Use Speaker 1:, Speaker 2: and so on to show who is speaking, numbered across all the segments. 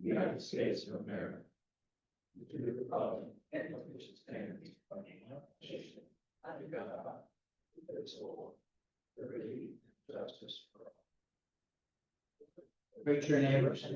Speaker 1: United States of America. To the Republic and which stands one nation under God, indivisible, with liberty and justice for all. Greet your neighbors.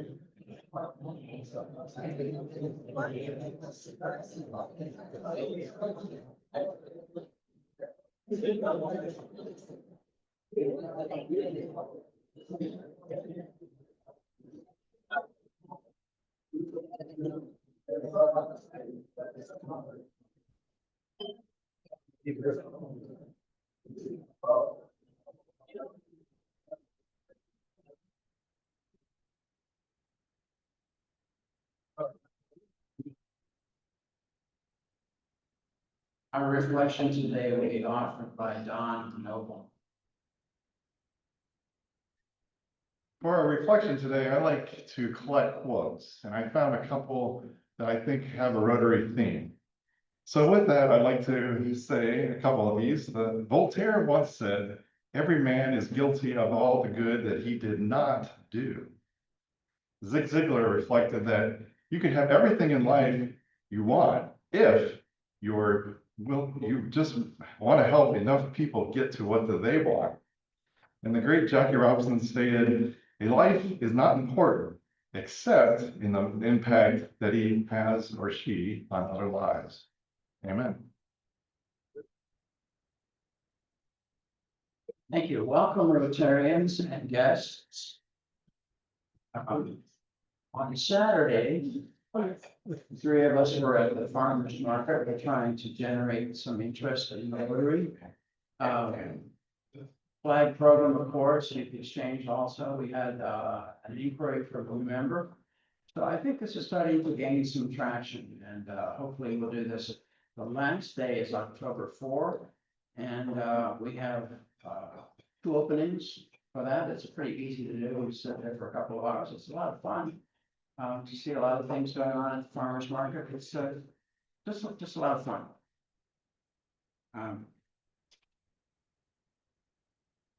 Speaker 1: Our reflection today will be offered by Don Noble.
Speaker 2: For our reflection today, I like to collect quotes, and I found a couple that I think have a Rotary theme. So with that, I'd like to say a couple of these. Voltaire once said, "Every man is guilty of all the good that he did not do." Zig Ziglar reflected that you can have everything in life you want if you just want to help enough people get to what they want. And the great Jackie Robinson stated, "A life is not important except in the impact that he has or she on other lives." Amen.
Speaker 1: Thank you. Welcome, Rotarians and guests. On Saturday, the three of us were at the farmer's market. We're trying to generate some interest in Rotary. Flag program, of course, youth exchange also. We had an inquiry from a member. So I think this is starting to gain some traction, and hopefully we'll do this. The last day is October 4th, and we have 2 openings for that. It's pretty easy to do. We sit there for a couple of hours. It's a lot of fun to see a lot of things going on at the farmer's market. It's just a lot of fun.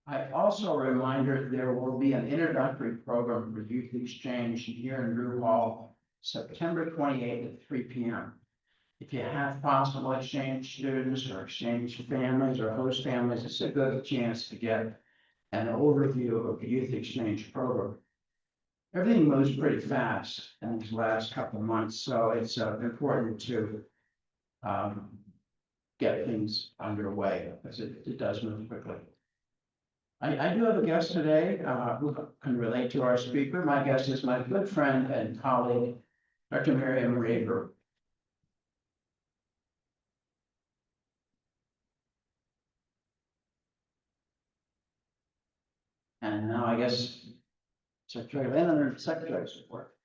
Speaker 1: I also a reminder there will be an introductory program for youth exchange here in Drew Hall, September 28th at 3 p.m. If you have possible exchange students or exchange families or host families, it's a good chance to get an overview of the youth exchange program. Everything moves pretty fast in these last couple of months, so it's important to get things underway because it does move quickly. I do have a guest today who can relate to our speaker. My guest is my good friend and colleague, Dr. Miriam Raber. And now I guess Secretary Lennon or Secretary's report.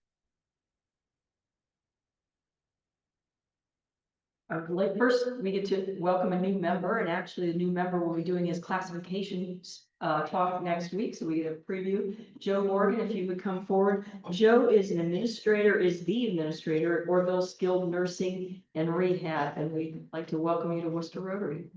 Speaker 3: First, we get to welcome a new member, and actually the new member will be doing his classification talk next week, so we get a preview. Joe Morgan, if you would come forward. Joe is the administrator at Orville Skilled Nursing and Rehab, and we'd like to welcome you to Wooster Rotary.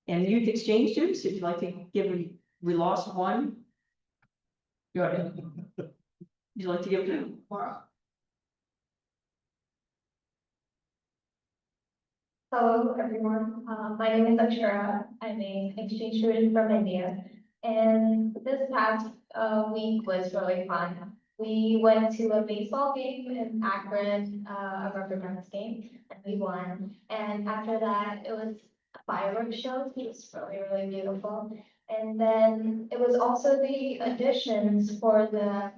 Speaker 3: And youth exchange students, if you'd like to give me, we lost one. Go ahead. Would you like to give it to Laura?
Speaker 4: Hello, everyone. My name is Akshara. I'm an exchange student from India. And this past week was really fun. We went to a baseball game in Akron, a rubber ducks game, and we won. And after that, it was a fireworks show. It was really, really beautiful. And then it was also the auditions for the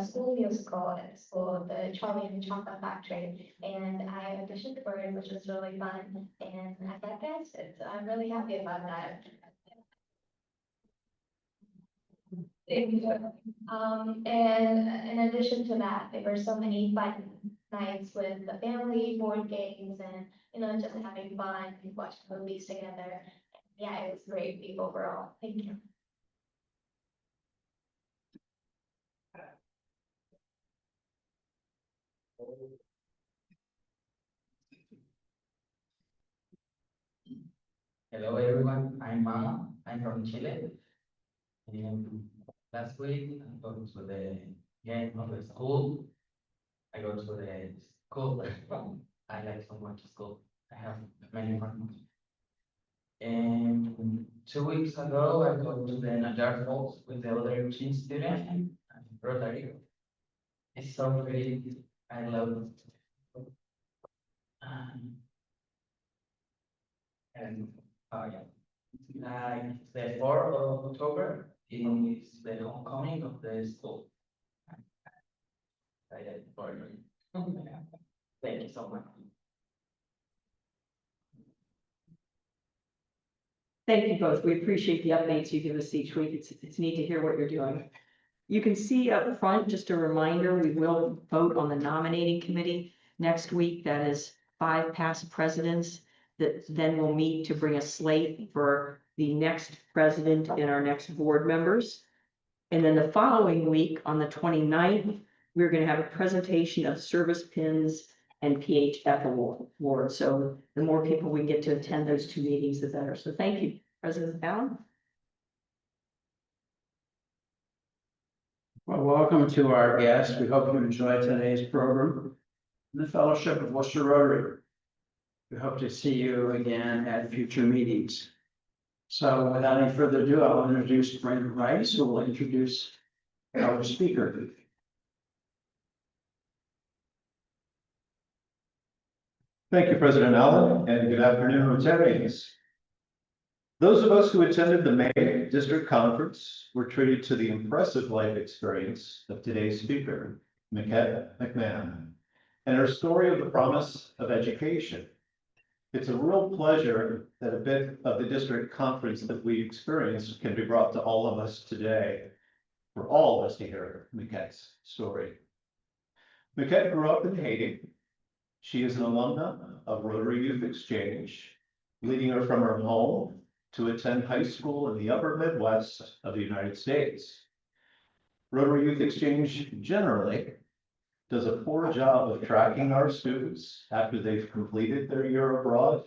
Speaker 4: school musical at school, the Charlie and the Chocolate Factory. And I auditioned for it, which was really fun. And I got casted, so I'm really happy about that. And in addition to that, there were so many fun nights with the family, board games, and just having fun, watching movies together. Yeah, it was a great week overall. Thank you.
Speaker 5: Hello everyone, I'm Mama, I'm from Chile. And last week I go to the game of the school. I go to the school. I like so much school. I have many friends. And 2 weeks ago, I go to the Najar Falls with the other teen student and Rotary. It's so great. I love it. And yeah. Like the 4th of October is the homecoming of the school. Excited for you. Thank you so much.
Speaker 3: Thank you both. We appreciate the updates you give us each week. It's neat to hear what you're doing. You can see up front, just a reminder, we will vote on the nominating committee next week. That is 5 past presidents that then will meet to bring a slate for the next president and our next board members. And then the following week, on the 29th, we're going to have a presentation of service pins and PHF award. So the more people we get to attend those 2 meetings, the better. So thank you, President Allen.
Speaker 1: Well, welcome to our guests. We hope you enjoyed today's program. The Fellowship of Wooster Rotary. We hope to see you again at future meetings. So without any further ado, I'll introduce Brenda Rice, who will introduce our speaker.
Speaker 6: Thank you, President Allen, and good afternoon, Rotarians. Those of us who attended the May District Conference were treated to the impressive life experience of today's speaker, Miquette McMahon, and her story of the promise of education. It's a real pleasure that a bit of the district conference that we experienced can be brought to all of us today, for all of us to hear Miquette's story. Miquette grew up in Haiti. She is an alumna of Rotary Youth Exchange, leading her from her home to attend high school in the upper Midwest of the United States. Rotary Youth Exchange generally does a poor job of tracking our students after they've completed their year abroad,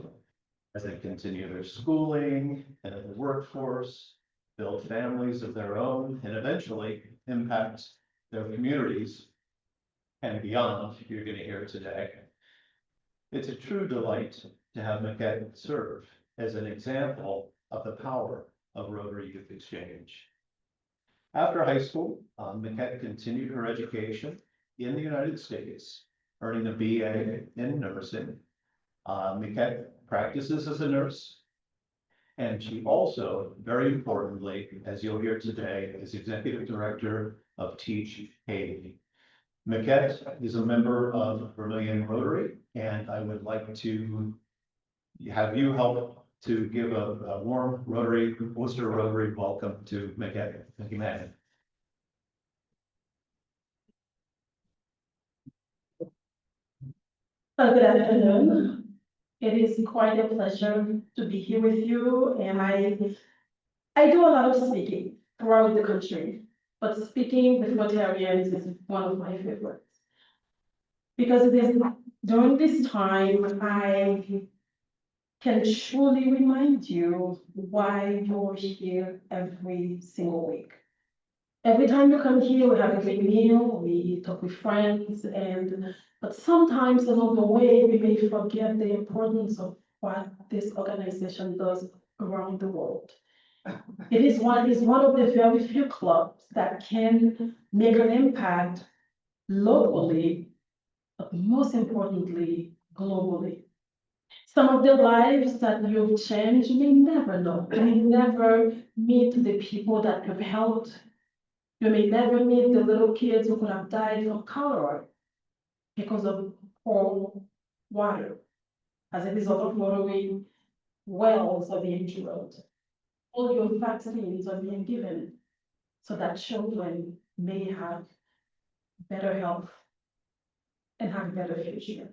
Speaker 6: as they continue their schooling and in the workforce, build families of their own, and eventually impact their communities and beyond, you're going to hear today. It's a true delight to have Miquette serve as an example of the power of Rotary Youth Exchange. After high school, Miquette continued her education in the United States, earning a BA in nursing. Miquette practices as a nurse, and she also, very importantly, as you'll hear today, is Executive Director of Teach Haiti. Miquette is a member of Vermilion Rotary, and I would like to have you help to give a warm Wooster Rotary welcome to Miquette. Thank you, Matt.
Speaker 7: Good afternoon. It is quite a pleasure to be here with you, and I do a lot of speaking throughout the country, but speaking with Rotarians is one of my favorites. Because it is during this time I can truly remind you why you're here every single week. Every time you come here, we have a great meal, we talk with friends, but sometimes along the way, we may forget the importance of what this organization does around the world. It is one of the very few clubs that can make an impact locally, but most importantly, globally. Some of the lives that you've changed, you may never know. You may never meet the people that you've helped. You may never meet the little kids who could have died from cholera because of poor water. As a result of watering, wells are being drilled. All your vaccines are being given so that children may have better health and have a better future.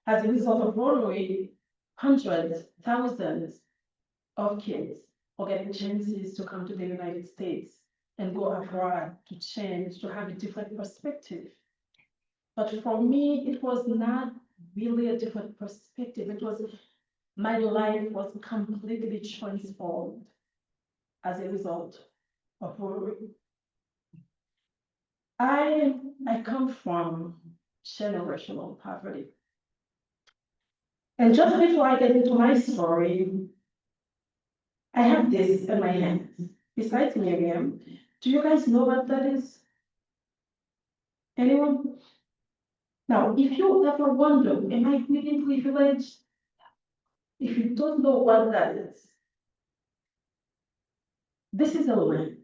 Speaker 7: As a result of Rotary, hundreds, thousands of kids are getting chances to come to the United States and go abroad to change, to have a different perspective. But for me, it was not really a different perspective. It was my life was completely transformed as a result of Rotary. I come from generational poverty. And just before I get into my story, I have this in my hands. Besides Miriam, do you guys know what that is? Anyone? Now, if you ever wonder, am I really privileged? If you don't know what that is, this is a lamp.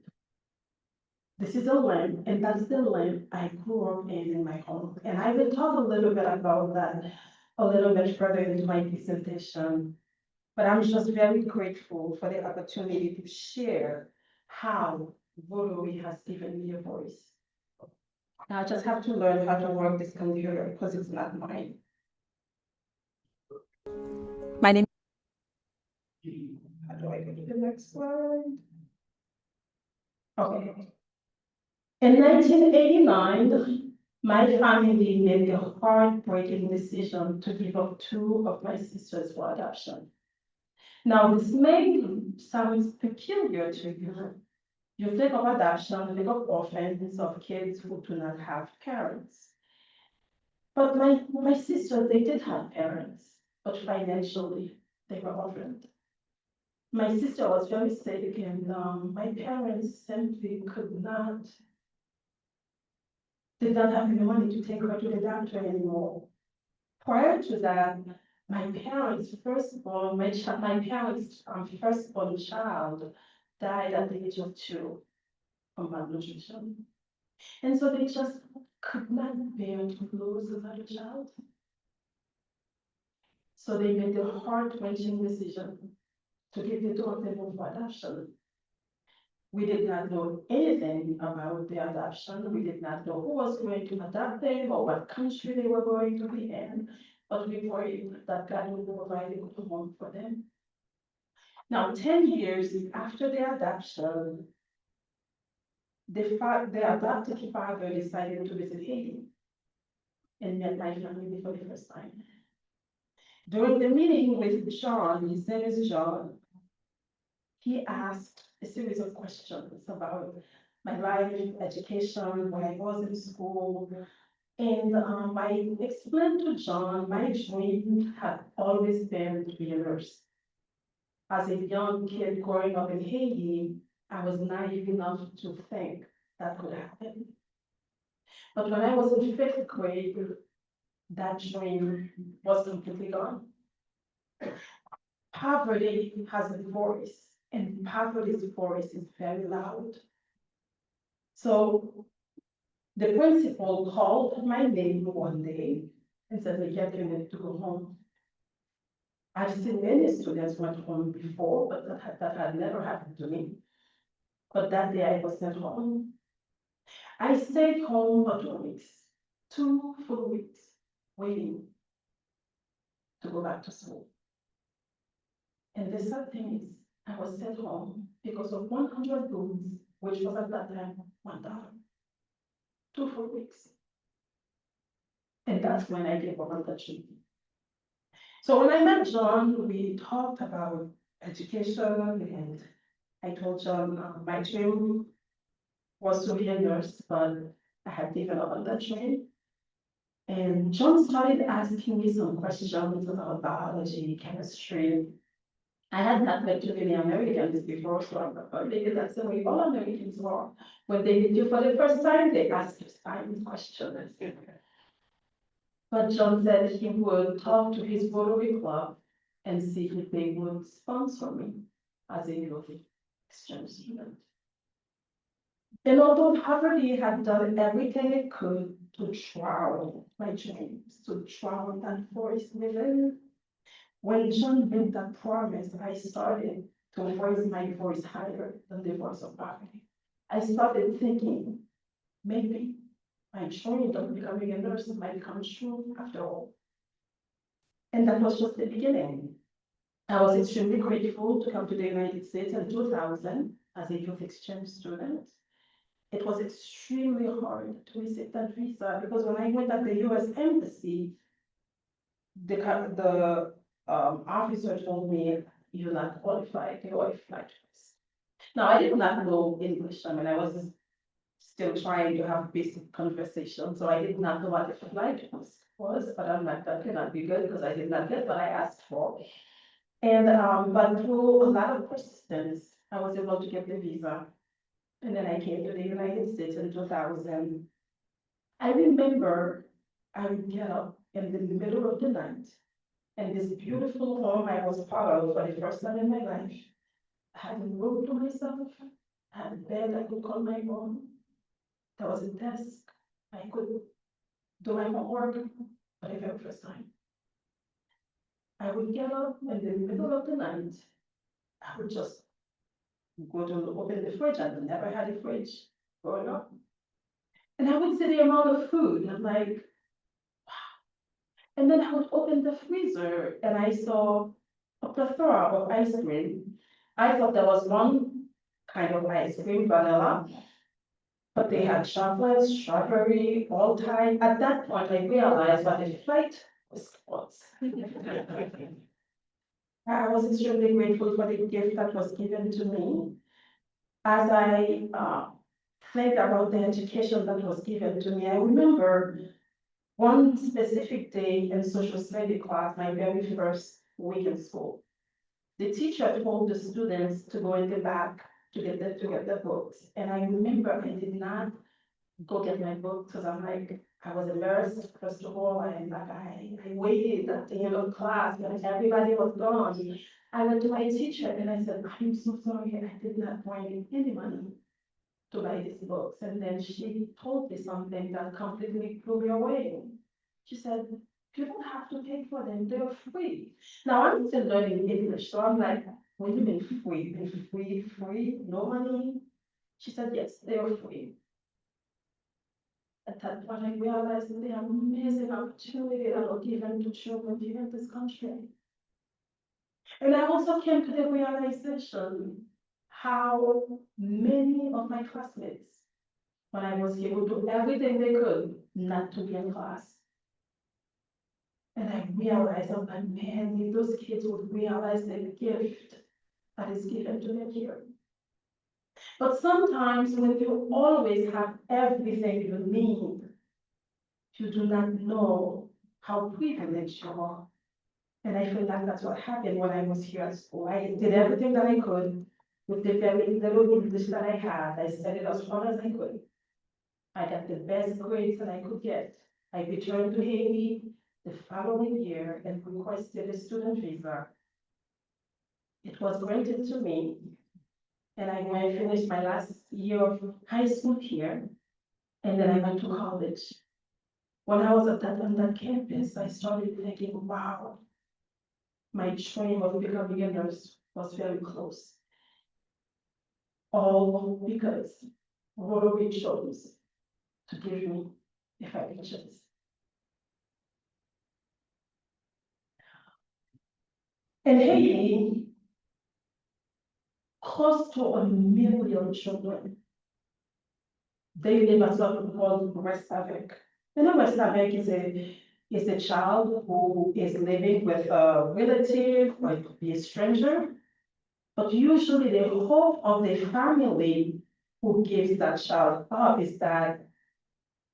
Speaker 7: This is a lamp, and that's the lamp I grew up in my home. And I will talk a little bit about that a little bit further into my presentation. But I'm just very grateful for the opportunity to share how Rotary has given me a voice. Now I just have to learn how to work this computer because it's not mine. My name. How do I go to the next slide? Okay. In 1989, my family made the heartbreaking decision to give up two of my sisters for adoption. Now, this may sound peculiar to you. You think of adoption, think of orphans, of kids who do not have parents. But my sisters, they did have parents, but financially, they were orphaned. My sister was very sick, and my parents simply did not have the money to take her to the doctor anymore. Prior to that, my parents' firstborn child died at the age of 2 from malnutrition. And so they just could not bear to lose another child. So they made the heart-wrenching decision to give the two of them over for adoption. We did not know anything about the adoption. We did not know who was going to adopt them or what country they were going to be in, but we prayed that God would provide a good home for them. Now, 10 years after the adoption, the adopted father decided to visit Haiti and met my family for the first time. During the meeting with John, his name is John, he asked a series of questions about my life, education, when I was in school. And I explained to John, my dream had always been to be a nurse. As a young kid growing up in Haiti, I was naive enough to think that could happen. But when I was in 5th grade, that dream was completely gone. Poverty has a voice, and poverty's voice is very loud. So the principal called my name one day and said, "Miquette, you need to go home." I've seen many students went home before, but that had never happened to me. But that day I was sent home. I stayed home for 2 weeks, 2 full weeks, waiting to go back to school. And the sad thing is, I was sent home because of 100 boots, which was at that time $1. 2 full weeks. And that's when I gave up on the dream. So when I met John, we talked about education, and I told John my dream was to be a nurse, but I had given up on that dream. And John started asking me some questions about biology, chemistry. I had not met too many Americans before, so I thought maybe that's the way all Americans are. When they meet you for the first time, they ask you science questions. But John said he would talk to his Rotary Club and see if they would sponsor me as a youth exchange student. And although poverty had done everything it could to drown my dreams, to drown that voice within, when John made that promise, I started to raise my voice higher than the voice of poverty. I started thinking, maybe my dream of becoming a nurse might come true after all. And that was just the beginning. I was extremely grateful to come to the United States in 2000 as a youth exchange student. It was extremely hard to receive that visa because when I went at the US Embassy, the officer told me, you're not qualified, you're a flight risk. Now, I did not know English. I mean, I was still trying to have basic conversation, so I did not know what a flight risk was, but I'm like, that cannot be good because I did not get what I asked for. And, but through a lot of persistence, I was able to get the visa. And then I came to the United States in 2000. I remember I would get up in the middle of the night, and this beautiful home I was part of for the first time in my life, I had a room to myself, I had a bed I could call my own, there was a desk, I could do my homework for the very first time. I would get up in the middle of the night, I would just go to open the fridge. I never had a fridge growing up. And I would see the amount of food. I'm like, and then I would open the freezer and I saw a plethora of ice cream. I thought there was one kind of ice cream, vanilla, but they had chocolate, strawberry, all time. At that point, I realized what a flight was. I was extremely grateful for the gift that was given to me. As I think about the education that was given to me, I remember one specific day in social studies class, my very first week in school. The teacher told the students to go in the back to get the books. And I remember I did not go get my book because I'm like, I was embarrassed, first of all. I waited at the end of class when everybody was gone. I went to my teacher and I said, I'm so sorry, I did not bring any money to buy these books. And then she told me something that completely blew me away. She said, you don't have to pay for them, they're free. Now I'm still learning English, so I'm like, what do you mean free? Free, no money? She said, yes, they are free. At that point, I realized the amazing opportunity that are given to children here in this country. And I also came to the realization how many of my classmates, when I was here, would do everything they could not to be in class. And I realized, I'm like, man, if those kids would realize the gift that is given to them here. But sometimes when you always have everything you need, you do not know how privileged you are. And I feel like that's what happened when I was here at school. I did everything that I could with the very little English that I had. I studied as hard as I could. I got the best grades that I could get. I returned to Haiti the following year and requested a student visa. It was granted to me, and I went and finished my last year of high school here, and then I went to college. When I was on that campus, I started thinking, wow, my dream of becoming a nurse was very close. All because Rotary chose to give me a fighting chance. In Haiti, close to 1 million children, they live at something called West Avec. You know, West Avec is a child who is living with a relative or it could be a stranger. But usually the hope of the family who gives that child up is that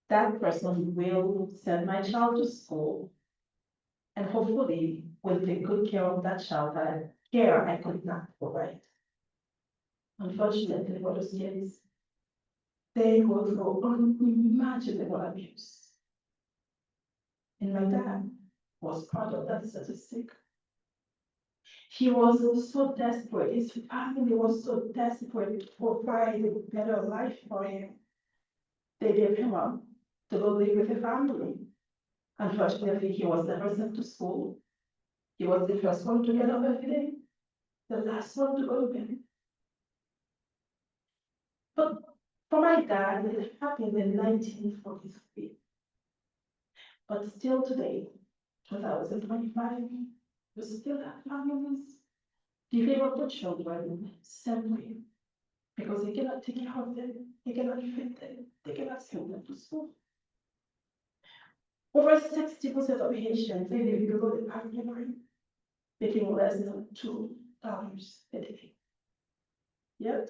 Speaker 7: that person will send my child to school and hopefully will take good care of that child that care I could not provide. Unfortunately for those kids, they go through unimaginable abuse. And my dad was part of that statistic. He was so desperate, his family was so desperate to provide a better life for him. They gave him up to go live with a family. Unfortunately, he was never sent to school. He was the first one to get up every day, the last one to go to bed. But for my dad, it happened in 1943. But still today, 2025, we still have families giving up the children simply because they cannot take care of them, they cannot feed them, they cannot send them to school. Over 60% of Haitians, they live below the poverty line. making less than $2 a day. Yet,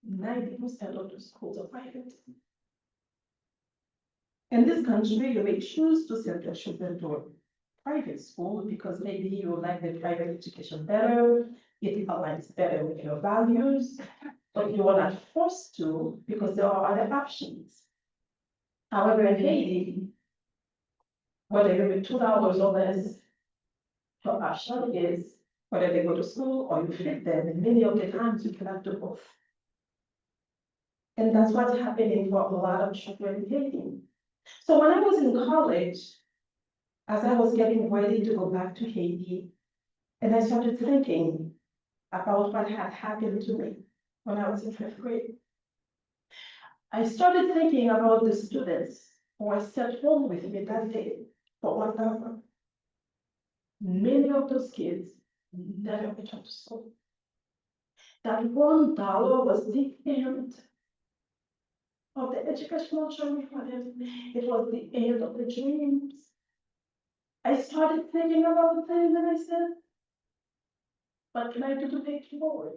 Speaker 7: 90% of the schools are private. In this country, you may choose to send your children to a private school because maybe you like the private education better, it aligns better with your values, but you are not forced to because there are other options. However, in Haiti, whether you pay $2 or less, your option is whether they go to school or you feed them, and many of the times you cannot do both. And that's what's happening for a lot of children in Haiti. So when I was in college, as I was getting ready to go back to Haiti, and I started thinking about what had happened to me when I was in 5th grade. I started thinking about the students who I sat home with me that day for $1. Many of those kids never returned to school. That $1 was the end of the educational journey for them. It was the end of the dreams. I started thinking about things and I said, what can I do to make it forward?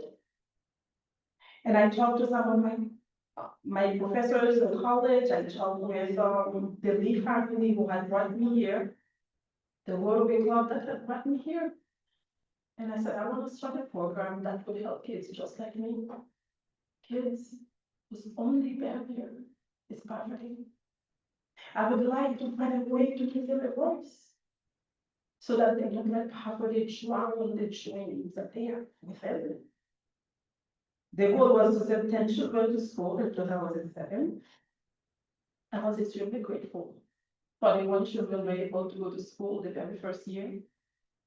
Speaker 7: And I talked to some of my professors in college. I talked with the Lee family who had brought me here, the Rotary Club that had brought me here. And I said, I want to start a program that would help kids just like me. Kids whose only barrier is poverty. I would like to find a way to give them a voice so that they don't let poverty drown the dreams that they have within them. The goal was to send 10 children to school in 2007. I was extremely grateful for the 1 children were able to go to school the very first year.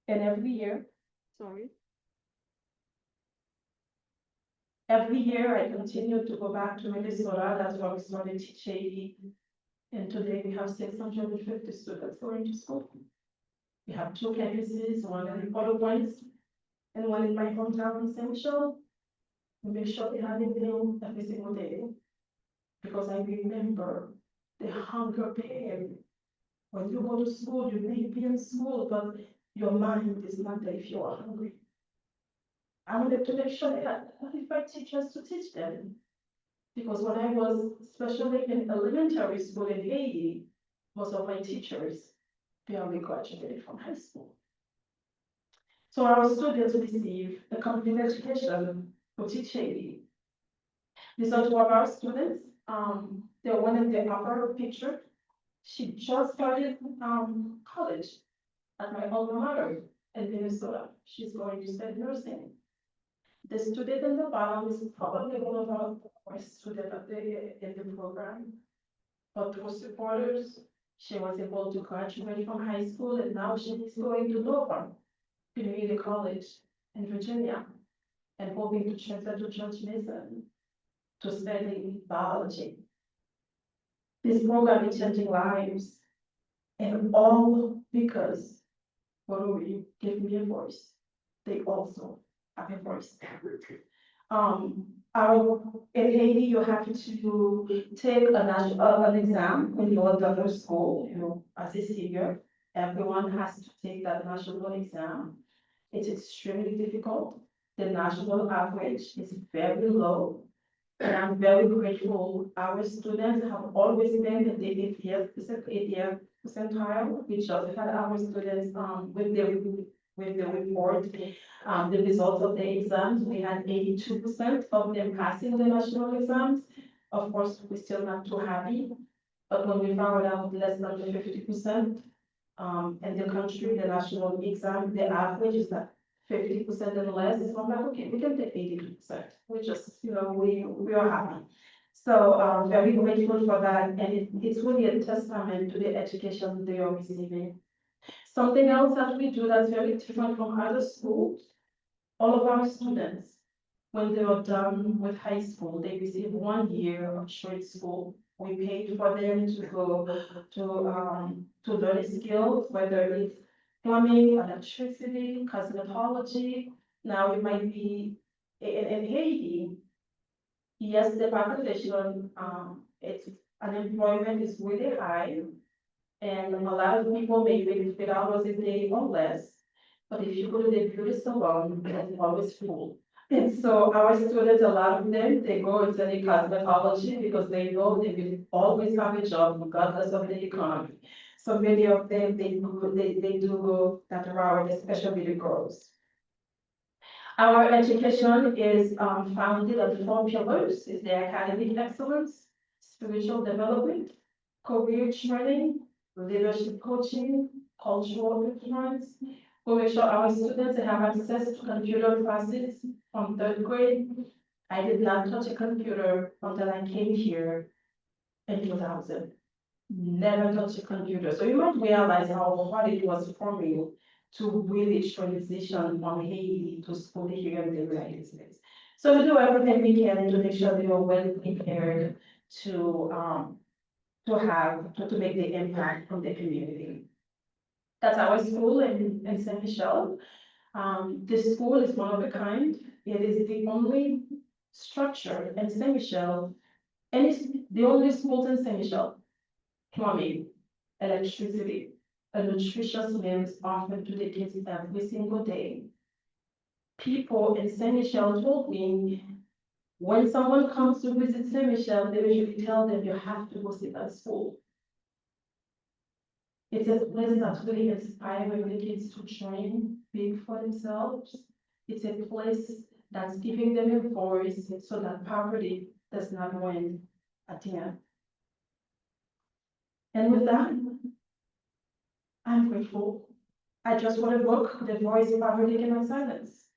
Speaker 7: And every year, every year I continue to go back to Minnesota. That's where we started Teach Haiti. And today we have 650 students going to school. We have 2 campuses, one in Port-au-Prince and one in my hometown in St. Michel. We make sure we have it built every single day. Because I remember the hunger pain. When you go to school, you may be in school, but your mind is not there if you are hungry. I wanted to make sure that I qualified teachers to teach them. Because when I was, especially in elementary school in Haiti, most of my teachers, they only graduated from high school. So our students receive a complete education for Teach Haiti. These are 2 of our students. The one in the upper picture, she just started college at my alma mater in Minnesota. She's going to study nursing. The student in the bottom is probably one of our worst students in the program. But through supporters, she was able to graduate from high school and now she is going to Norfolk Community College in Virginia and hoping to transfer to George Mason to study biology. This program is changing lives, and all because Rotary gave me a voice. They also have a voice. In Haiti, you have to take an exam when you are done with school. As a senior, everyone has to take that national exam. It's extremely difficult. The national average is very low. And I'm very grateful. Our students have always been in the 80th percentile. We just had our students with the report, the results of the exams. We had 82% of them passing the national exams. Of course, we're still not too happy. But when we found out less than 50% in the country, the national exam, the average is that 50% and less, it's not like, okay, we can take 82%. We just, we are happy. So very grateful for that. And it's really a testament to the education they are receiving. Something else that we do that's very different from other schools, all of our students, when they are done with high school, they receive 1 year of trade school. We paid for them to go to learn skills, whether it's plumbing, electricity, cosmetology. Now it might be in Haiti. Yes, the population, it's unemployment is really high, and a lot of people make $50 a day or less. But if you go to the beauty salon, it's always full. And so our students, a lot of them, they go into the cosmetology because they know they will always have a job regardless of the economy. So many of them, they do go that route, especially the girls. Our education is founded on 4 pillars: is the academic excellence, spiritual development, career training, leadership coaching, cultural influence. We make sure our students have access to computer classes from 3rd grade. I did not touch a computer until I came here in 2000. Never touched a computer. So you might realize how hard it was for me to really transition from Haiti to school here in the United States. So we do everything we can to make sure they are well prepared to make the impact on the community. That's our school in Saint Michel. This school is one of a kind. It is the only structure in Saint Michel, and it's the only school in Saint Michel. Plumbing, electricity, a nutritious meals offered to the kids every single day. People in Saint Michel told me, when someone comes to visit Saint Michel, they usually tell them you have to go see that school. It's a place that's really inspiring the kids to dream big for themselves. It's a place that's giving them a voice so that poverty does not win at the end. And with that, I'm grateful. I just wrote a book, The Voice Poverty Cannot Silence.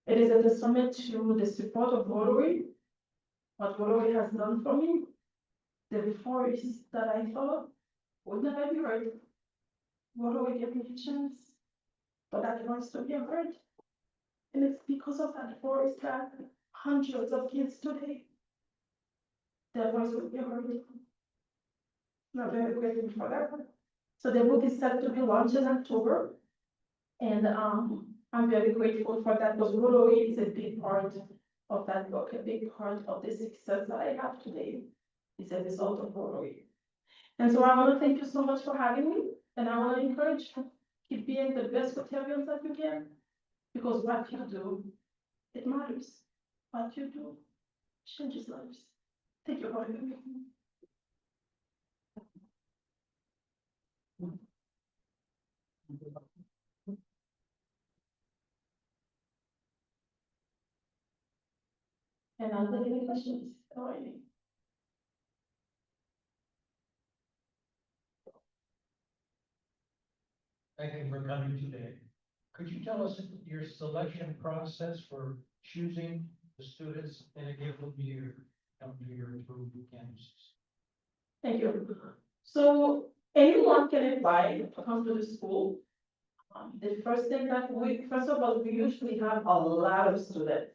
Speaker 7: It is a testament to the support of Rotary, what Rotary has done for me, the voice that I thought would never be heard. Rotary gave me a chance for that voice to be heard. And it's because of that voice that hundreds of kids today, their voice will be heard. I'm very grateful for that. So the book is set to be launched in October. And I'm very grateful for that because Rotary is a big part of that book, a big part of the success that I have today is a result of Rotary. And so I want to thank you so much for having me. And I want to encourage you, keep being the best Rotarians that you can, because what you do, it matters. What you do changes lives. Thank you for having me. And I'll take any questions or any.
Speaker 8: Thank you for coming today. Could you tell us your selection process for choosing the students in a given year come to your approved campuses?
Speaker 7: Thank you. So anyone can apply to come to the school. The first thing that first of all, we usually have a lot of students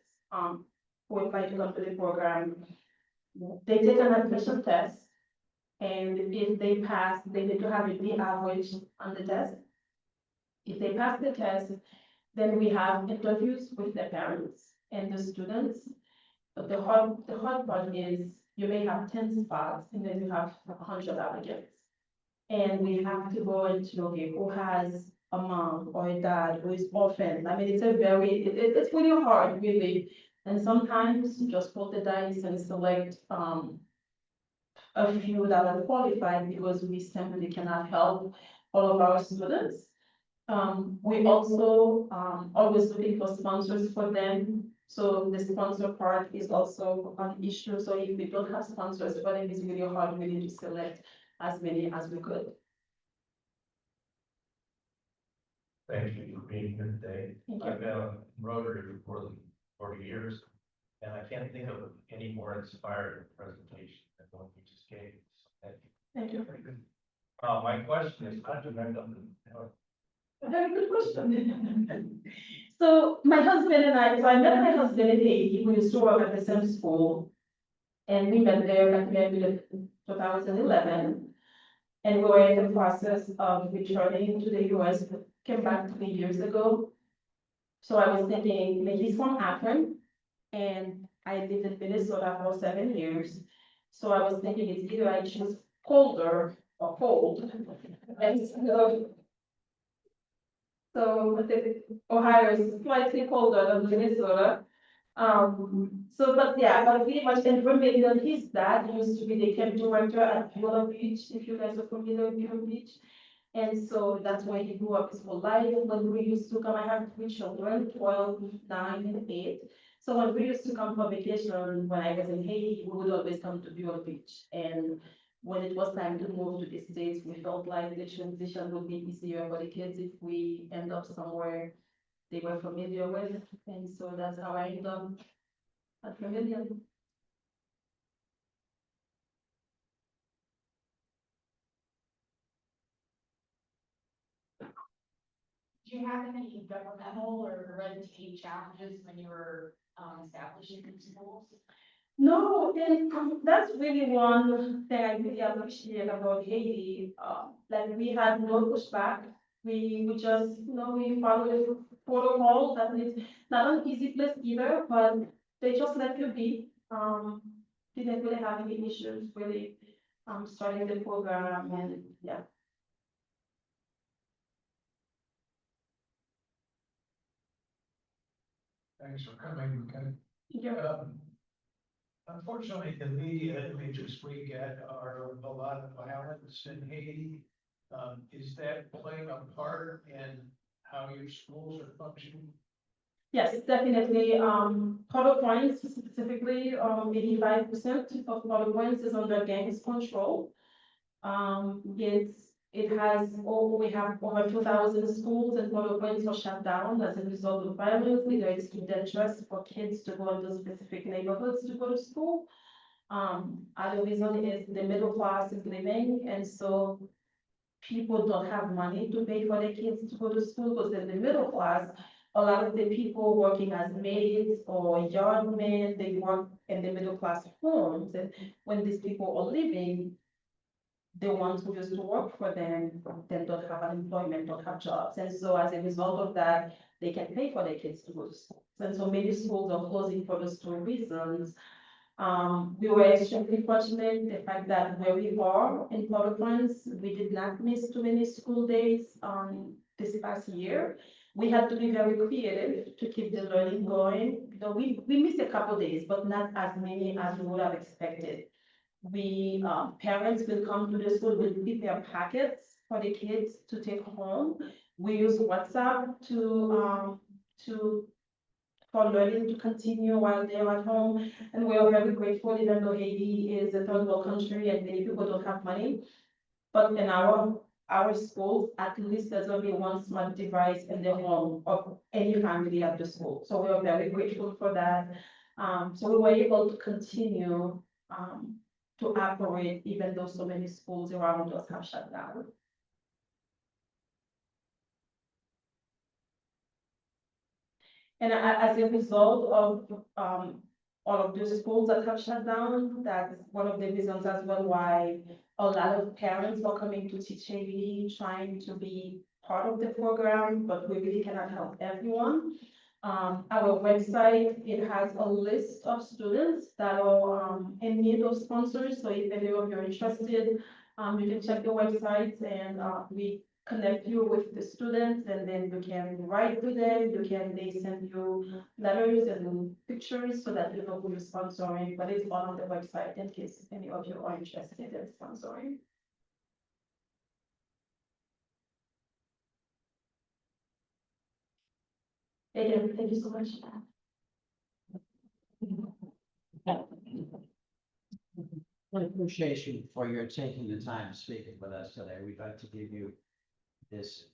Speaker 7: who apply to come to the program. They take an admission test, and if they pass, they need to have a B average on the test. If they pass the test, then we have interviews with the parents and the students. But the hard part is you may have 10 spots and then you have 100 applicants. And we have to go into, okay, who has a mom or a dad who is orphaned. I mean, it's it's really hard, really. And sometimes you just pull the dice and select a few that are qualified because we simply cannot help all of our students. We also always looking for sponsors for them. So the sponsor part is also an issue. So if we don't have sponsors for them, it's really hard really to select as many as we could.
Speaker 8: Thank you for being here today.
Speaker 7: Thank you.
Speaker 8: I've been a Rotary for 40 years, and I can't think of any more inspiring presentation than the one you just gave. So thank you.
Speaker 7: Thank you.
Speaker 8: My question is, how did you end up in?
Speaker 7: Very good question. So my husband and I met my husband in Haiti. We used to work at the same school. And we met there at maybe 2011. And we were in the process of returning to the US, came back 3 years ago. So I was thinking, he's from Akron, and I lived in Minnesota for 7 years. So I was thinking it's either I choose colder or cold. And so So I think Ohio is slightly colder than Minnesota. But yeah, but pretty much in Vermilion, his dad used to be the camp director at Viola Beach, if you guys are familiar with Viola Beach. And so that's where he grew up his whole life. When we used to come, I have three children, 12, 9, and 8. So when we used to come for vacation, when I was in Haiti, we would always come to Viola Beach. And when it was time to move to the States, we felt like the transition would be easier for the kids if we end up somewhere they were familiar with. And so that's how I ended up at Vermilion.
Speaker 9: Do you have any governmental or red tape challenges when you were establishing these schools?
Speaker 7: No, and that's really one thing I really appreciate about Haiti. Like we had no pushback. We just, we followed the protocol. That is not an easy place either, but they just let you be. Didn't really have any issues really, starting the program and yeah.
Speaker 8: Thanks for coming, Miquette.
Speaker 7: Yeah.
Speaker 8: Unfortunately, the media images we get are of a lot of violence in Haiti. Is that playing a part in how your schools are functioning?
Speaker 7: Yes, definitely. Port-au-Prince specifically, 85% of Port-au-Prince is under gangs control. We have over 2,000 schools and Port-au-Prince were shut down as a result of violence. Either it's too dangerous for kids to go into specific neighborhoods to go to school. Other reason is the middle class is living, and so people don't have money to pay for their kids to go to school, because in the middle class, a lot of the people working as maids or yardmen, they work in the middle class homes, and when these people are leaving, the ones who used to work for them then don't have unemployment, don't have jobs. And so as a result of that, they can't pay for their kids to go to school. And so many schools are closing for those two reasons. We were extremely fortunate, the fact that where we are in Port-au-Prince, we did not miss too many school days this past year. We had to be very creative to keep the learning going. We missed a couple days, but not as many as we would have expected. Parents will come to the school, will prepare packets for the kids to take home. We use WhatsApp for learning to continue while they're at home. And we are very grateful, even though Haiti is a third world country and many people don't have money. But in our schools, at least there's only one smart device in the home of any family at the school. So we are very grateful for that. So we were able to continue to operate, even though so many schools around us have shut down. And as a result of all of those schools that have shut down, that's one of the reasons as well why a lot of parents are coming to teach Haiti, trying to be part of the program, but we really cannot help everyone. Our website, it has a list of students that are in need of sponsors. So if any of you are interested, you can check the website and we connect you with the students, and then you can write to them. They send you letters and pictures so that you know who you're sponsoring, but it's all on the website in case any of you are interested in sponsoring. Again, thank you so much.
Speaker 1: An appreciation for your taking the time to speak with us today. We'd like to give you this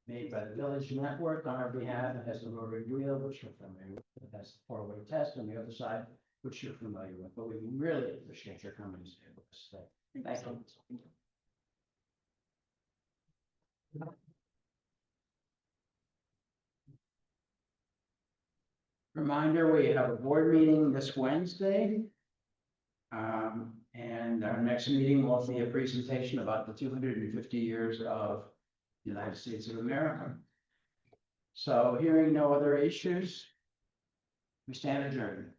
Speaker 1: made by the Village Network on our behalf. It has the rotary wheel, which you're familiar with. It has the four-way test on the other side, which you're familiar with. But we really appreciate your coming to stay with us today. Thank you. Reminder, we have a board meeting this Wednesday. And our next meeting will be a presentation about the 250 years of the United States of America. So hearing no other issues, we stand adjourned.